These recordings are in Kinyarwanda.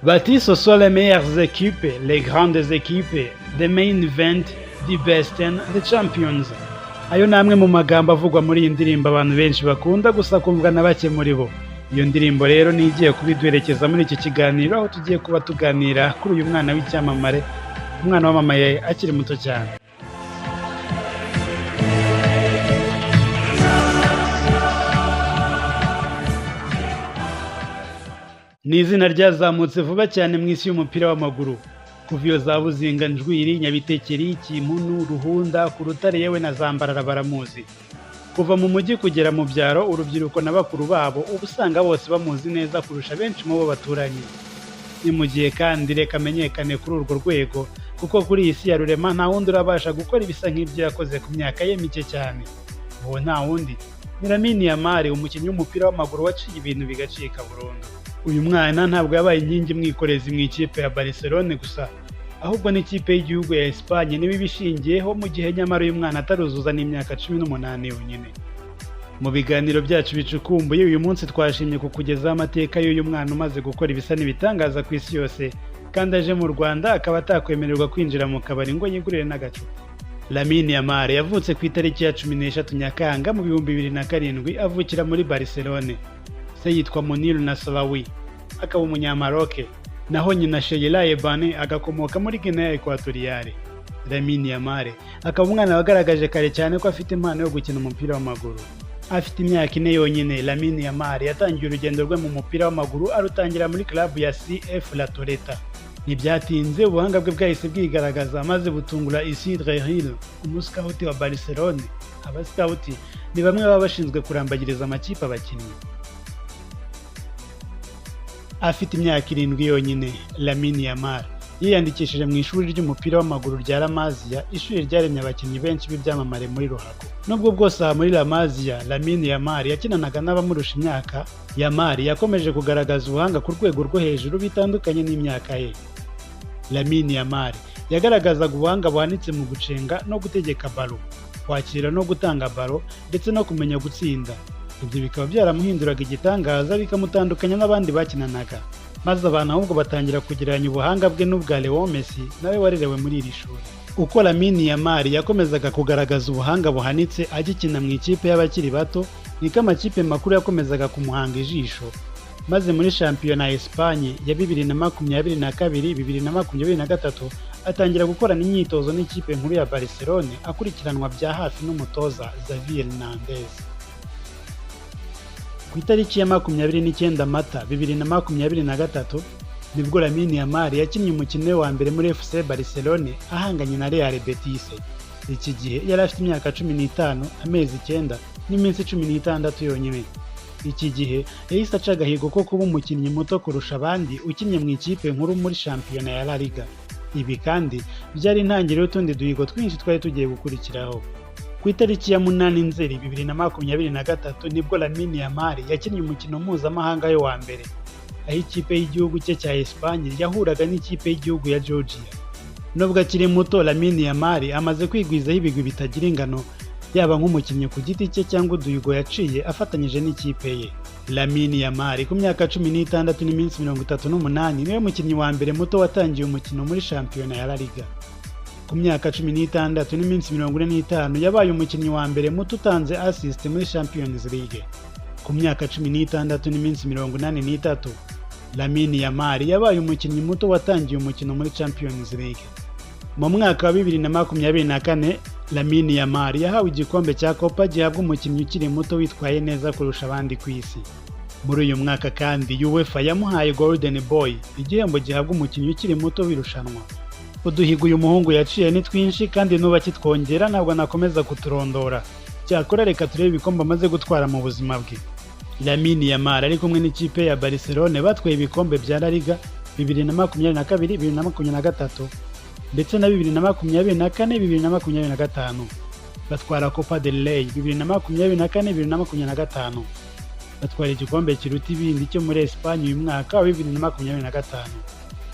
Bati ce sont les meilleures équipes, les grandes équipes, the main event, the best and the champions. Ayo namwe mu magambo avugwa muri iyi ndirimbo abantu benshi bakunda gusa kumvwa na bake muri bo. Iyo ndirimbo rero ni igiye kubiduherekeza muri iki kiganiro aho tugiye kuba tuganira kuri uyu mwana w'icyamamare, umwana wamamaye akiri muto cyane. Ni izina ryazamutse vuba cyane mu isi y'umupira w'amaguru. Kuva iyo za Buzinga, Njwiri, Nyabitekeri, Kimpunu, Ruhunda, ku Rutare yewe na Zambarara baramuzi. Kuva mu mujyi kugera mu byaro, urubyiruko na bakuru babo uba usanga bose bamuzi neza kurusha benshi mu bo baturanye. Ni mu gihe kandi reka amenyekane kuri urwo rwego kuko kuri iyi si ya rurema nta wundi urabasha gukora ibisa nk'ibyo yakoze ku myaka ye mike cyane. Uwo nta wundi ni Lamine Yamal, umukinnyi w'umupira w'amaguru waciye ibintu bigacika burundu. Uyu mwana ntabwo yabaye inkingi mwikorezi mu ikipe ya Barcelone gusa, ahubwo n'ikipe y'igihugu ya Espagne niwe ibishingiyeho, mu gihe nyamara uyu mwana ataruzuza n'imyaka 18 yonyine. Mu biganiro byacu bicukumbuye uyu munsi twashimye kukugezaho amateka y'uyu mwana umaze gukora ibisa n'ibitangaza ku isi yose, kandi aje mu Rwanda akaba atakwemererwa kwinjira mu kabari ngo yigurire n'agacupa. Lamine Yamal yavutse ku itariki ya 13 Nyakanga mu 2007, avukira muri Barcelone. Se yitwa Monir Nasraoui, akaba umunyamaroke, naho nyina Sheila Ebane agakomoka muri Guinea Equatoriale. Lamine Yamal akaba umwana wagaragaje kare cyane ko afite impano yo gukina umupira w'amaguru. Afite imyaka 4 yonyine, Lamine Yamal yatangiye urugendo rwe mu mupira w'amaguru arutangira muri club ya CF La Toleta. Ntibyatinze ubuhanga bwe bwahise bwigaragaza maze butungura Isidre Hill, umuscouti wa Barcelone. Abascouti ni bamwe baba bashinzwe kurambagiriza amakipe abakinnyi. Afite imyaka 7 yonyine, Lamine Yamal yiyandikishije mu ishuri ry'umupira w'amaguru rya La Masia, ishuri ryaremye abakinnyi benshi b'ibyamamare muri ruhago. Nubwo bwose aha muri La Masia Lamine Yamal yakinanaga n'abamurusha imyaka, Yamal yakomeje kugaragaza ubuhanga ku rwego rwo hejuru bitandukanye n'imyaka ye. Lamine Yamal yagaragazaga ubuhanga buhanitse mu gucenga no gutegeka balo, kwakira no gutanga balo, ndetse no kumenya gutsinda. Ibyo bikaba byaramuhinduraga igitangaza, bikamutandukanya n'abandi bakinanaga, maze abantu ahubwo batangira kugereranya ubuhanga bwe n'ubwa Leo Messi nawe warerewe muri iri shuri. Uko Lamine Yamal yakomezaga kugaragaza ubuhanga buhanitse agikina mu ikipe y'abakiri bato, niko amakipe makuru yakomezaga kumuhanga ijisho, maze muri shampiyona ya Espagne ya 2022-2023 atangira gukorana imyitozo n'ikipe nkuru ya Barcelone, akurikiranwa bya hafi n'umutoza Xavi Hernandez. Ku itariki ya 29 Mata 2023 nibwo Lamine Yamal yakinnye umukino wa mbere muri FC Barcelone ahanganye na Real Betis. Iki gihe yari afite imyaka 15, amezi 9 n'iminsi 16 yonyine. Iki gihe yahise aca agahigo ko kuba umukinnyi muto kurusha abandi ukinnye mu ikipe nkuru muri shampiyona ya La Liga. Ibi kandi byari intangiriro y'utundi duhigo twinshi twari tugiye gukurikiraho. Ku itariki ya 8 Nzeri 2023 nibwo Lamine Yamal yakinnye umukino mpuzamahanga yo wa mbere, aho ikipe y'igihugu cye cya Espagne yahuraga n'ikipe y'igihugu ya Georgia. Nubwo akiri muto, Lamine Yamal amaze kwigwizaho ibigwi bitagira ingano, yaba nk'umukinnyi ku giti cye cyangwa uduhigo yaciye afatanyije n'ikipe ye. Lamine Yamal ku myaka 16 n'iminsi 38 niwe mukinnyi wa mbere muto watangiye umukino muri shampiyona ya La Liga. Ku myaka 16 n'iminsi 45 yabaye umukinnyi wa mbere muto utanze assist muri Champions League. Ku myaka 16 n'iminsi 83 Lamine Yamal yabaye umukinnyi muto watangiye umukino muri Champions League. Mu mwaka wa 2024 Lamine Yamal yahawe igikombe cya Copa gihabwa umukinnyi ukiri muto witwaye neza kurusha abandi ku isi. Muri uyu mwaka kandi UEFA yamuhaye Golden Boy, igihembo gihabwa umukinnyi ukiri muto wirushanwa. Uduhigo uyu muhungu yaciye ni twinshi kandi nuba kitwongera ntabwo nakomeza kuturondora. Cyakora reka turebe ibikombe amaze gutwara mu buzima bwe. Lamine Yamal ari kumwe n'ikipe ya Barcelone batwaye ibikombe bya La Liga 2022, 2023 ndetse na 2024-2025. Batwara Copa del Rey 2024-2025. Batwara igikombe kiruta ibindi cyo muri Espagne uyu mwaka wa 2025.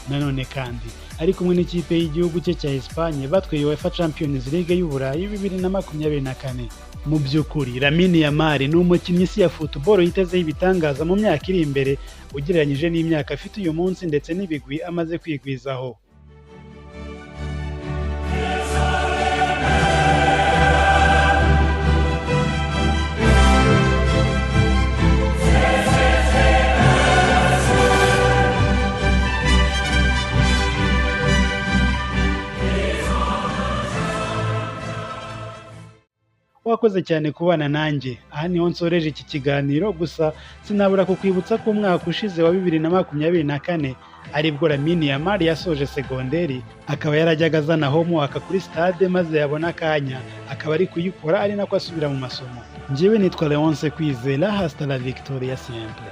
Nanone kandi ari kumwe n'ikipe y'igihugu cye cya Espagne batwaye UEFA Champions League y'Uburayi 2024. Mu by'ukuri Lamine Yamal ni umukinnyi isi ya football yitezeho ibitangaza mu myaka iri imbere ugereranyije n'imyaka afite uyu munsi ndetse n'ibigwi amaze kwigwizaho. Wakoze cyane kubana nanjye. Aha niho nsoreje iki kiganiro, gusa sinabura kukwibutsa ko umwaka ushize wa 2024 aribwo Lamine Yamal yasoje segonderi, akaba yarajyaga azana homework kuri stade maze yabona akanya akaba ari kuyikora ari nako asubira mu masomo. Njyewe nitwa Leonce Kwizera, hasta la victoria siempre.